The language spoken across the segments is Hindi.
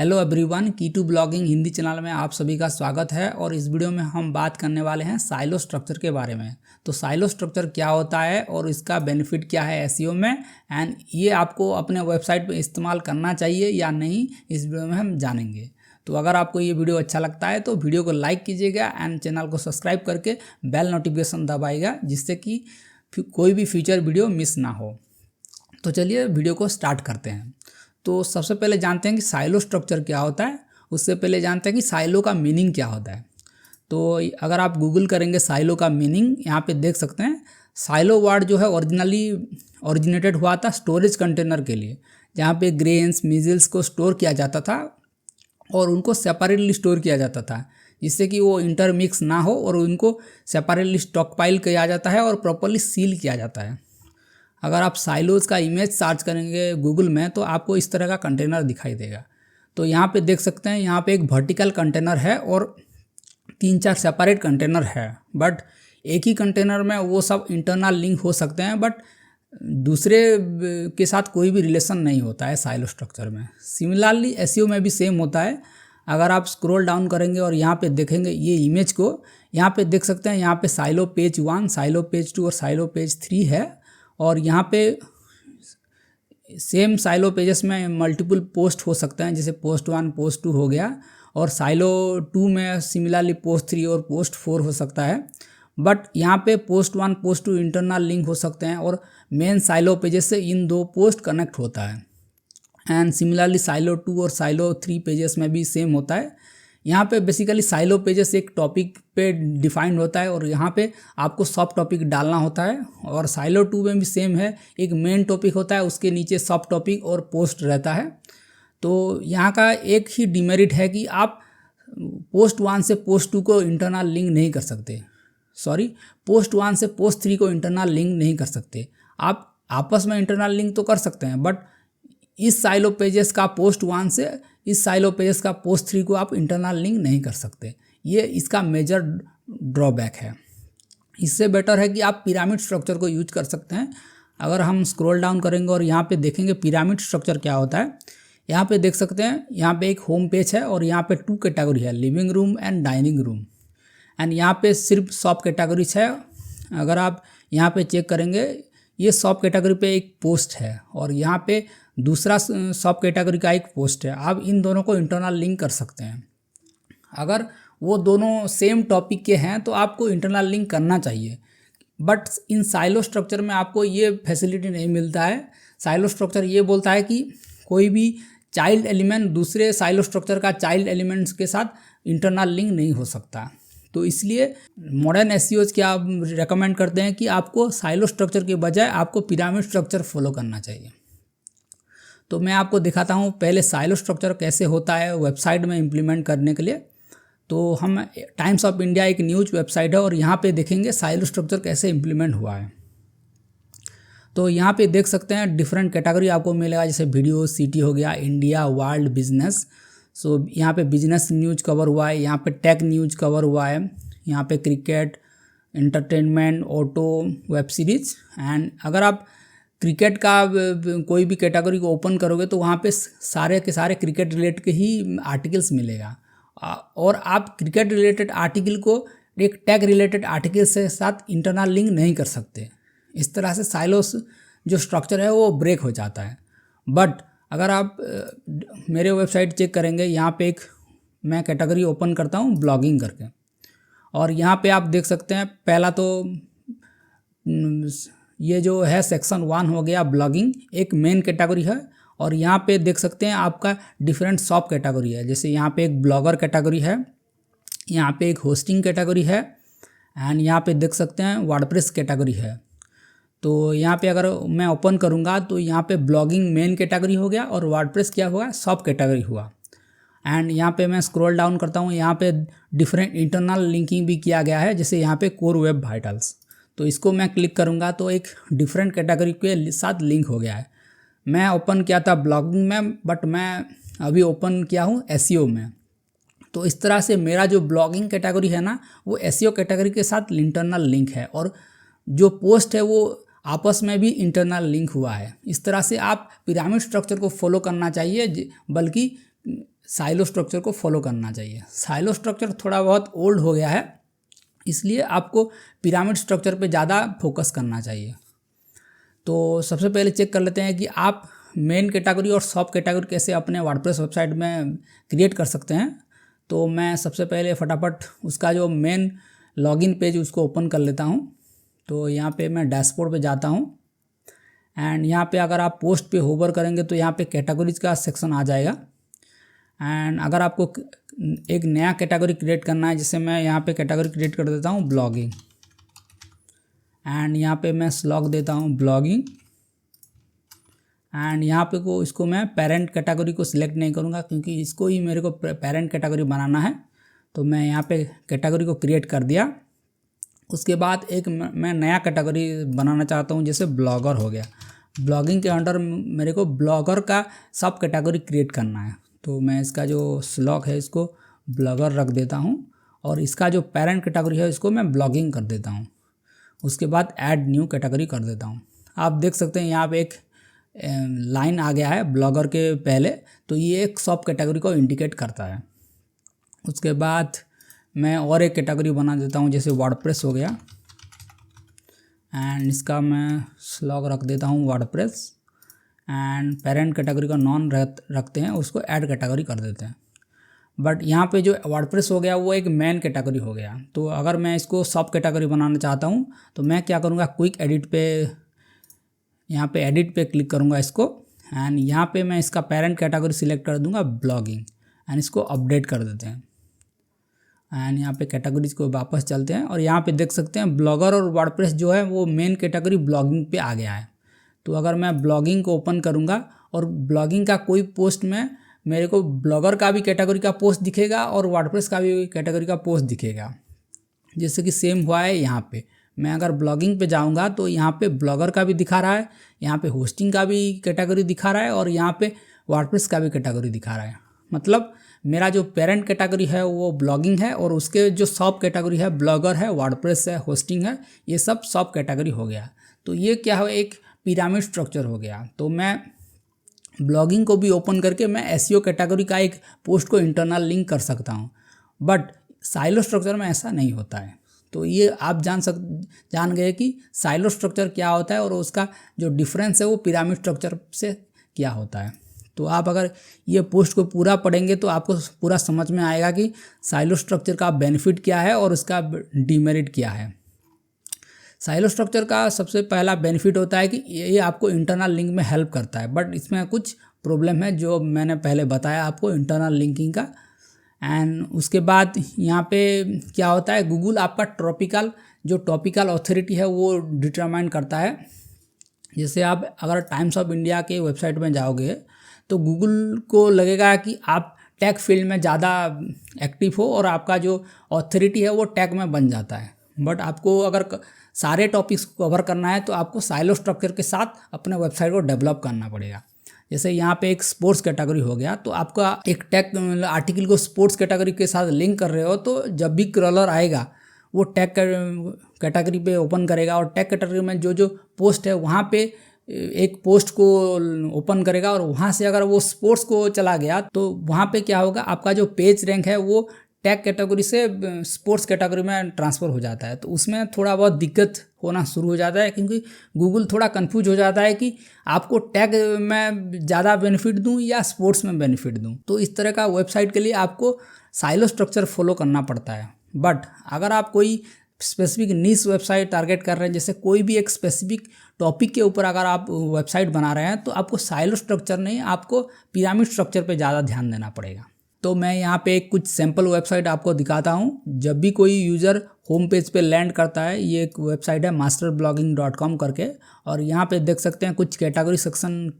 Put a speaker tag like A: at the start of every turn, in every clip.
A: हेलो एवरीवन, की2 ब्लॉगिंग हिंदी चैनल में आप सभी का स्वागत है। और इस वीडियो में हम बात करने वाले हैं साइलो स्ट्रक्चर के बारे में। तो साइलो स्ट्रक्चर क्या होता है और इसका बेनिफिट क्या है एसईओ में, एंड ये आपको अपने वेबसाइट पे इस्तेमाल करना चाहिए या नहीं, इस वीडियो में हम जानेंगे। तो अगर आपको ये वीडियो अच्छा लगता है तो वीडियो को लाइक कीजिएगा एंड चैनल को सब्सक्राइब करके बेल नोटिफिकेशन दबाइएगा, जिससे कि कोई भी फ्यूचर वीडियो मिस ना हो। तो चलिए वीडियो को स्टार्ट करते हैं। तो सबसे पहले जानते हैं कि साइलो स्ट्रक्चर क्या होता है। उससे पहले जानते हैं कि साइलो का मीनिंग क्या होता है। तो अगर आप गूगल करेंगे साइलो का मीनिंग, यहाँ पे देख सकते हैं। साइलो वर्ड जो है ओरिजिनेटेड हुआ था स्टोरेज कंटेनर के लिए, जहाँ पे ग्रेन्स मिजिल्स को स्टोर किया जाता था और उनको सेपरेटली स्टोर किया जाता था, जिससे कि वो इंटरमिक्स ना हो, और उनको सेपरेटली स्टॉकपाइल किया जाता है और प्रॉपरली सील किया जाता है। अगर आप साइलोज का इमेज सर्च करेंगे गूगल में तो आपको इस तरह का कंटेनर दिखाई देगा। तो यहाँ पे देख सकते हैं, यहाँ पे एक वर्टिकल कंटेनर है और 3-4 सेपरेट कंटेनर है, बट एक ही कंटेनर में वो सब इंटरनल लिंक हो सकते हैं, बट दूसरे के साथ कोई भी रिलेशन नहीं होता है साइलो स्ट्रक्चर में। सिमिलरली एसईओ में भी सेम होता है। अगर आप स्क्रॉल डाउन करेंगे और यहाँ पे देखेंगे ये इमेज को, यहाँ पे देख सकते हैं, यहाँ पे साइलो पेज 1, साइलो पेज 2 और साइलो पेज 3 है। और यहाँ पे सेम साइलो पेजेस में मल्टीपल पोस्ट हो सकते हैं, जैसे पोस्ट 1 पोस्ट 2 हो गया, और साइलो 2 में सिमिलरली पोस्ट 3 और पोस्ट 4 हो सकता है। बट यहाँ पे पोस्ट 1 पोस्ट 2 इंटरनल लिंक हो सकते हैं और मेन साइलो पेजेस से इन दो पोस्ट कनेक्ट होता है। एंड सिमिलरली साइलो 2 और साइलो 3 पेजेस में भी सेम होता है। यहाँ पे बेसिकली साइलो पेजेस एक टॉपिक पे डिफाइंड होता है और यहाँ पे आपको सब टॉपिक डालना होता है। और साइलो 2 में भी सेम है, एक मेन टॉपिक होता है, उसके नीचे सब टॉपिक और पोस्ट रहता है। तो यहाँ का एक ही डिमेरिट है कि आप पोस्ट 1 से पोस्ट 2 को इंटरनल लिंक नहीं कर सकते, पोस्ट 1 से पोस्ट 3 को इंटरनल लिंक नहीं कर सकते। आप आपस में इंटरनल लिंक तो कर सकते हैं, बट इस साइलो पेजेस का पोस्ट 1 से इस साइलो पेजेस का पोस्ट 3 को आप इंटरनल लिंक नहीं कर सकते। ये इसका मेजर ड्रॉबैक है। इससे बेटर है कि आप पिरामिड स्ट्रक्चर को यूज कर सकते हैं। अगर हम स्क्रॉल डाउन करेंगे और यहाँ पे देखेंगे पिरामिड स्ट्रक्चर क्या होता है, यहाँ पे देख सकते हैं, यहाँ पे एक होम पेज है और यहाँ पे 2 कैटेगरी है, living room and dining room. And यहाँ पे सिर्फ शॉप कैटेगरीज है। अगर आप यहाँ पे चेक करेंगे, ये शॉप कैटेगरी पे एक पोस्ट है और यहाँ पे दूसरा शॉप कैटेगरी का एक पोस्ट है। आप इन दोनों को इंटरनल लिंक कर सकते हैं। अगर वो दोनों सेम टॉपिक के हैं तो आपको इंटरनल लिंक करना चाहिए, बट इन साइलो स्ट्रक्चर में आपको ये फैसिलिटी नहीं मिलता है। साइलो स्ट्रक्चर ये बोलता है कि कोई भी चाइल्ड एलिमेंट दूसरे साइलो स्ट्रक्चर का चाइल्ड एलिमेंट्स के साथ इंटरनल लिंक नहीं हो सकता। तो इसलिए मॉडर्न एसईओज क्या रेकमेंड करते हैं कि आपको साइलो स्ट्रक्चर के बजाय आपको पिरामिड स्ट्रक्चर फॉलो करना चाहिए। तो मैं आपको दिखाता हूँ पहले साइलो स्ट्रक्चर कैसे होता है वेबसाइट में इम्प्लीमेंट करने के लिए। तो हम टाइम्स ऑफ इंडिया एक न्यूज़ वेबसाइट है और यहाँ पे देखेंगे साइलो स्ट्रक्चर कैसे इम्प्लीमेंट हुआ है। तो यहाँ पे देख सकते हैं डिफरेंट कैटेगरी आपको मिलेगा, जैसे वीडियो, सिटी हो गया, इंडिया, वर्ल्ड, बिजनेस। सो यहाँ पे बिजनेस न्यूज़ कवर हुआ है, यहाँ पे टेक न्यूज़ कवर हुआ है, यहाँ पे cricket, entertainment, auto, web series. And अगर आप क्रिकेट का कोई भी कैटेगरी को ओपन करोगे तो वहाँ पे सारे के सारे क्रिकेट रिलेटेड के ही आर्टिकल्स मिलेगा, और आप क्रिकेट रिलेटेड आर्टिकल को एक टैग रिलेटेड आर्टिकल से साथ इंटरनल लिंक नहीं कर सकते। इस तरह से साइलोस जो स्ट्रक्चर है वो ब्रेक हो जाता है। बट अगर आप मेरे वेबसाइट चेक करेंगे, यहाँ पे एक मैं कैटेगरी ओपन करता हूँ ब्लॉगिंग करके, और यहाँ पे आप देख सकते हैं पहला तो ये जो है सेक्शन 1 हो गया ब्लॉगिंग, एक मेन कैटेगरी है। और यहाँ पे देख सकते हैं आपका डिफरेंट सब कैटेगरी है, जैसे यहाँ पे एक ब्लॉगर कैटेगरी है, यहाँ पे एक होस्टिंग कैटेगरी है, एंड यहाँ पे देख सकते हैं वर्डप्रेस कैटेगरी है। तो यहाँ पे अगर मैं ओपन करूँगा तो यहाँ पे ब्लॉगिंग मेन कैटेगरी हो गया और वर्डप्रेस क्या हुआ, सब कैटेगरी हुआ। एंड यहाँ पे मैं स्क्रॉल डाउन करता हूँ, यहाँ पे डिफरेंट इंटरनल लिंकिंग भी किया गया है, जैसे यहाँ पे कोर वेब वाइटल्स। तो इसको मैं क्लिक करूँगा तो एक डिफरेंट कैटेगरी के साथ लिंक हो गया है। मैं ओपन किया था ब्लॉगिंग में, बट मैं अभी ओपन किया हूँ एसईओ में। तो इस तरह से मेरा जो ब्लॉगिंग कैटेगरी है ना, वो एसईओ कैटेगरी के साथ इंटरनल लिंक है, और जो पोस्ट है वो आपस में भी इंटरनल लिंक हुआ है। इस तरह से आप पिरामिड स्ट्रक्चर को फॉलो करना चाहिए, बल्कि साइलो स्ट्रक्चर को फॉलो करना चाहिए। साइलो स्ट्रक्चर थोड़ा बहुत ओल्ड हो गया है, इसलिए आपको पिरामिड स्ट्रक्चर पे ज़्यादा फोकस करना चाहिए। तो सबसे पहले चेक कर लेते हैं कि आप मेन कैटेगरी और सब कैटेगरी कैसे अपने वर्डप्रेस वेबसाइट में क्रिएट कर सकते हैं। तो मैं सबसे पहले फटाफट उसका जो मेन लॉगिन पेज उसको ओपन कर लेता हूँ। तो यहाँ पे मैं डैशबोर्ड पे जाता हूँ एंड यहाँ पे अगर आप पोस्ट पे होवर करेंगे तो यहाँ पे कैटेगरीज का सेक्शन आ जाएगा। एंड अगर आपको एक नया कैटेगरी क्रिएट करना है, जैसे मैं यहाँ पे कैटेगरी क्रिएट कर देता हूँ ब्लॉगिंग, एंड यहाँ पे मैं स्लॉग देता हूँ ब्लॉगिंग, एंड यहाँ पे इसको मैं पेरेंट कैटेगरी को सिलेक्ट नहीं करूँगा क्योंकि इसको ही मेरे को पेरेंट कैटेगरी बनाना है। तो मैं यहाँ पे कैटेगरी को क्रिएट कर दिया। उसके बाद एक मैं नया कैटेगरी बनाना चाहता हूँ, जैसे ब्लॉगर हो गया। ब्लॉगिंग के अंडर मेरे को ब्लॉगर का सब कैटेगरी क्रिएट करना है। तो मैं इसका जो स्लॉग है इसको ब्लॉगर रख देता हूँ और इसका जो पेरेंट कैटेगरी है इसको मैं ब्लॉगिंग कर देता हूँ। उसके बाद ऐड न्यू कैटेगरी कर देता हूँ। आप देख सकते हैं यहाँ पे एक लाइन आ गया है ब्लॉगर के पहले, तो ये एक सब कैटेगरी को इंडिकेट करता है। उसके बाद मैं और एक कैटेगरी बना देता हूँ, जैसे वर्डप्रेस हो गया, एंड इसका मैं स्लॉग रख देता हूँ वर्डप्रेस, एंड पेरेंट कैटेगरी का नॉन रखते हैं, उसको ऐड कैटेगरी कर देते हैं। बट यहाँ पे जो वर्डप्रेस हो गया वो एक मेन कैटेगरी हो गया। तो अगर मैं इसको सब कैटेगरी बनाना चाहता हूँ तो मैं क्या करूँगा, क्विक एडिट पे, यहाँ पे एडिट पे क्लिक करूँगा इसको, एंड यहाँ पे मैं इसका पेरेंट कैटेगरी सिलेक्ट कर दूँगा ब्लॉगिंग, एंड इसको अपडेट कर देते हैं। एंड यहाँ पे कैटेगरीज को वापस चलते हैं और यहाँ पे देख सकते हैं ब्लॉगर और वर्डप्रेस जो है वो मेन कैटेगरी ब्लॉगिंग पे आ गया है। तो अगर मैं ब्लॉगिंग को ओपन करूँगा और ब्लॉगिंग का कोई पोस्ट में मेरे को ब्लॉगर का भी कैटेगरी का पोस्ट दिखेगा और वर्डप्रेस का भी कैटेगरी का पोस्ट दिखेगा, जैसे कि सेम हुआ है यहाँ पे। मैं अगर ब्लॉगिंग पे जाऊँगा तो यहाँ पे ब्लॉगर का भी दिखा रहा है, यहाँ पे होस्टिंग का भी कैटेगरी दिखा रहा है और यहाँ पे वर्डप्रेस का भी कैटेगरी दिखा रहा है। मतलब मेरा जो पेरेंट कैटेगरी है वो ब्लॉगिंग है और उसके जो सब कैटेगरी है ब्लॉगर है, वर्डप्रेस है, होस्टिंग है, ये सब कैटेगरी हो गया। तो ये क्या है, एक पिरामिड स्ट्रक्चर हो गया। तो मैं ब्लॉगिंग को भी ओपन करके मैं एसईओ कैटेगरी का एक पोस्ट को इंटरनल लिंक कर सकता हूँ, बट साइलो स्ट्रक्चर में ऐसा नहीं होता है। तो ये आप जान गए कि साइलो स्ट्रक्चर क्या होता है और उसका जो डिफरेंस है वो पिरामिड स्ट्रक्चर से क्या होता है। तो आप अगर ये पोस्ट को पूरा पढ़ेंगे तो आपको पूरा समझ में आएगा कि साइलो स्ट्रक्चर का बेनिफिट क्या है और उसका डिमेरिट क्या है। साइलो स्ट्रक्चर का सबसे पहला बेनिफिट होता है कि ये आपको इंटरनल लिंक में हेल्प करता है, बट इसमें कुछ प्रॉब्लम है जो मैंने पहले बताया आपको इंटरनल लिंकिंग का। एंड उसके बाद यहाँ पे क्या होता है, गूगल आपका टॉपिकल ऑथोरिटी है वो डिटरमाइन करता है। जैसे आप अगर टाइम्स ऑफ इंडिया के वेबसाइट में जाओगे तो गूगल को लगेगा कि आप टैग फील्ड में ज़्यादा एक्टिव हो और आपका जो ऑथोरिटी है वो टैग में बन जाता है। बट आपको अगर सारे टॉपिक्स को कवर करना है तो आपको साइलो स्ट्रक्चर के साथ अपने वेबसाइट को डेवलप करना पड़ेगा। जैसे यहाँ पे एक स्पोर्ट्स कैटेगरी हो गया, तो आपका एक टैग आर्टिकल को स्पोर्ट्स कैटेगरी के साथ लिंक कर रहे हो तो जब भी क्रॉलर आएगा वो टैग कैटेगरी पे ओपन करेगा और टैग कैटेगरी में जो पोस्ट है वहाँ पे एक पोस्ट को ओपन करेगा और वहाँ से अगर वो स्पोर्ट्स को चला गया तो वहाँ पे क्या होगा, आपका जो पेज रैंक है वो टैग कैटेगरी से स्पोर्ट्स कैटेगरी में ट्रांसफ़र हो जाता है। तो उसमें थोड़ा बहुत दिक्कत होना शुरू हो जाता है क्योंकि गूगल थोड़ा कंफ्यूज हो जाता है कि आपको टैग में ज़्यादा बेनिफिट दूं या स्पोर्ट्स में बेनिफिट दूं। तो इस तरह का वेबसाइट के लिए आपको साइलो स्ट्रक्चर फॉलो करना पड़ता है। बट अगर आप कोई स्पेसिफिक नीश वेबसाइट टारगेट कर रहे हैं, जैसे कोई भी एक स्पेसिफिक टॉपिक के ऊपर अगर आप वेबसाइट बना रहे हैं तो आपको साइलो स्ट्रक्चर नहीं, आपको पिरामिड स्ट्रक्चर पे ज़्यादा ध्यान देना पड़ेगा। तो मैं यहाँ पे कुछ सैम्पल वेबसाइट आपको दिखाता हूँ। जब भी कोई यूज़र होम पेज पे लैंड करता है, ये एक वेबसाइट है masterblogging.com करके, और यहाँ पे देख सकते हैं कुछ कैटेगरी सेक्शन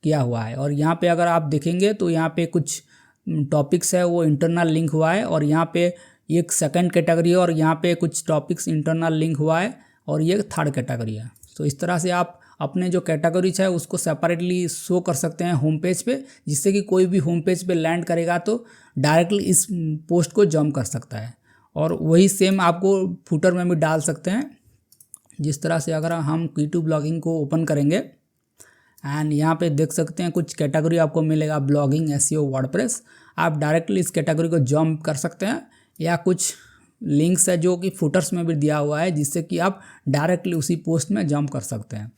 A: किया हुआ है। और यहाँ पे अगर आप देखेंगे तो यहाँ पे कुछ टॉपिक्स है वो इंटरनल लिंक हुआ है और यहाँ पे एक सेकंड कैटेगरी है और यहाँ पे कुछ टॉपिक्स इंटरनल लिंक हुआ है और ये थर्ड कैटेगरी है। तो इस तरह से आप अपने जो कैटेगरीज है उसको सेपरेटली शो कर सकते हैं होम पेज पे, जिससे कि कोई भी होम पेज पे लैंड करेगा तो डायरेक्टली इस पोस्ट को जंप कर सकता है। और वही सेम आपको फुटर में भी डाल सकते हैं। जिस तरह से अगर हम Q2 ब्लॉगिंग को ओपन करेंगे एंड यहाँ पे देख सकते हैं कुछ कैटेगरी आपको मिलेगा, ब्लॉगिंग, एसईओ, वर्डप्रेस। आप डायरेक्टली इस कैटेगरी को जंप कर सकते हैं, या कुछ लिंक्स है जो कि फुटर्स में भी दिया हुआ है जिससे कि आप डायरेक्टली उसी पोस्ट में जंप कर सकते हैं।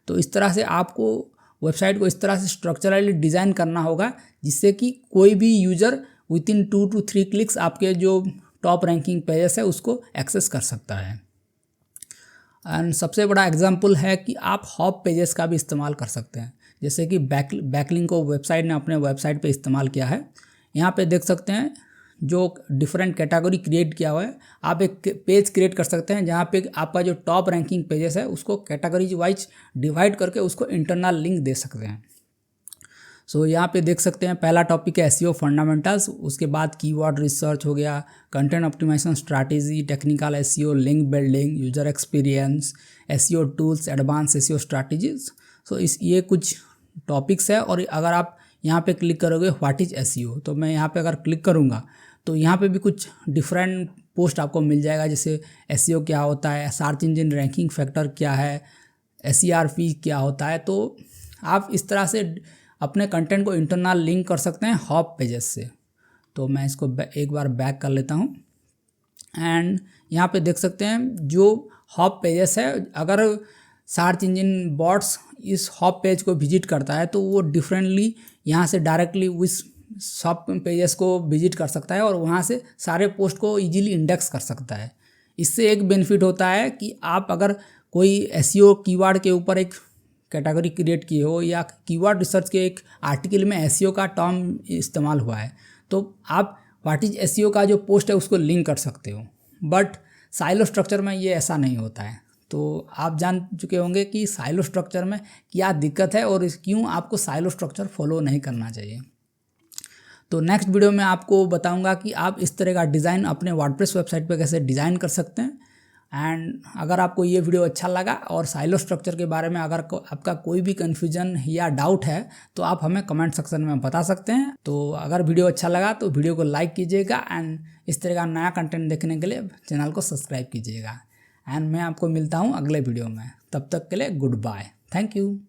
A: तो इस तरह से आपको वेबसाइट को इस तरह से स्ट्रक्चरली डिज़ाइन करना होगा जिससे कि कोई भी यूज़र विथिन 2 to 3 क्लिक्स आपके जो टॉप रैंकिंग पेजेस है उसको एक्सेस कर सकता है। एंड सबसे बड़ा एग्जांपल है कि आप हॉप पेजेस का भी इस्तेमाल कर सकते हैं, जैसे कि बैकलिंक को वेबसाइट ने अपने वेबसाइट पे इस्तेमाल किया है। यहाँ पे देख सकते हैं जो डिफरेंट कैटेगरी क्रिएट किया हुआ है, आप एक पेज क्रिएट कर सकते हैं जहाँ पे आपका जो टॉप रैंकिंग पेजेस है उसको कैटेगरीज वाइज डिवाइड करके उसको इंटरनल लिंक दे सकते हैं। सो यहाँ पे देख सकते हैं पहला टॉपिक है एसईओ फंडामेंटल्स, उसके बाद कीवर्ड रिसर्च हो गया, content optimisation strategy, technical SEO, link building, user experience, SEO tools, advance SEO strategies. So ये कुछ टॉपिक्स है। और अगर आप यहाँ पे क्लिक करोगे व्हाट इज एसईओ, तो मैं यहाँ पे अगर क्लिक करूँगा तो यहाँ पे भी कुछ डिफरेंट पोस्ट आपको मिल जाएगा, जैसे एसईओ क्या होता है, सर्च इंजन रैंकिंग फैक्टर क्या है, एसईआरपी क्या होता है। तो आप इस तरह से अपने कंटेंट को इंटरनल लिंक कर सकते हैं हॉप पेजेस से। तो मैं इसको एक बार बैक कर लेता हूँ एंड यहाँ पे देख सकते हैं जो हॉप पेजेस है, अगर सर्च इंजन बॉट्स इस हॉप पेज को विजिट करता है तो वो डिफरेंटली यहाँ से डायरेक्टली उस शॉप पेजेस को विजिट कर सकता है और वहाँ से सारे पोस्ट को इजीली इंडेक्स कर सकता है। इससे एक बेनिफिट होता है कि आप अगर कोई एसईओ कीवर्ड के ऊपर एक कैटेगरी क्रिएट किए हो या कीवर्ड रिसर्च के एक आर्टिकल में एसईओ का टर्म इस्तेमाल हुआ है, तो आप व्हाट इज एसईओ का जो पोस्ट है उसको लिंक कर सकते हो। बट साइलो स्ट्रक्चर में ये ऐसा नहीं होता है। तो आप जान चुके होंगे कि साइलो स्ट्रक्चर में क्या दिक्कत है और क्यों आपको साइलो स्ट्रक्चर फॉलो नहीं करना चाहिए। तो नेक्स्ट वीडियो में आपको बताऊंगा कि आप इस तरह का डिज़ाइन अपने वर्डप्रेस वेबसाइट पे कैसे डिज़ाइन कर सकते हैं। एंड अगर आपको ये वीडियो अच्छा लगा और साइलो स्ट्रक्चर के बारे में अगर आपका कोई भी कन्फ्यूजन या डाउट है तो आप हमें कमेंट सेक्शन में बता सकते हैं। तो अगर वीडियो अच्छा लगा तो वीडियो को लाइक कीजिएगा एंड इस तरह का नया कंटेंट देखने के लिए चैनल को सब्सक्राइब कीजिएगा। एंड मैं आपको मिलता हूँ अगले वीडियो में, तब तक के लिए गुड बाय, थैंक यू।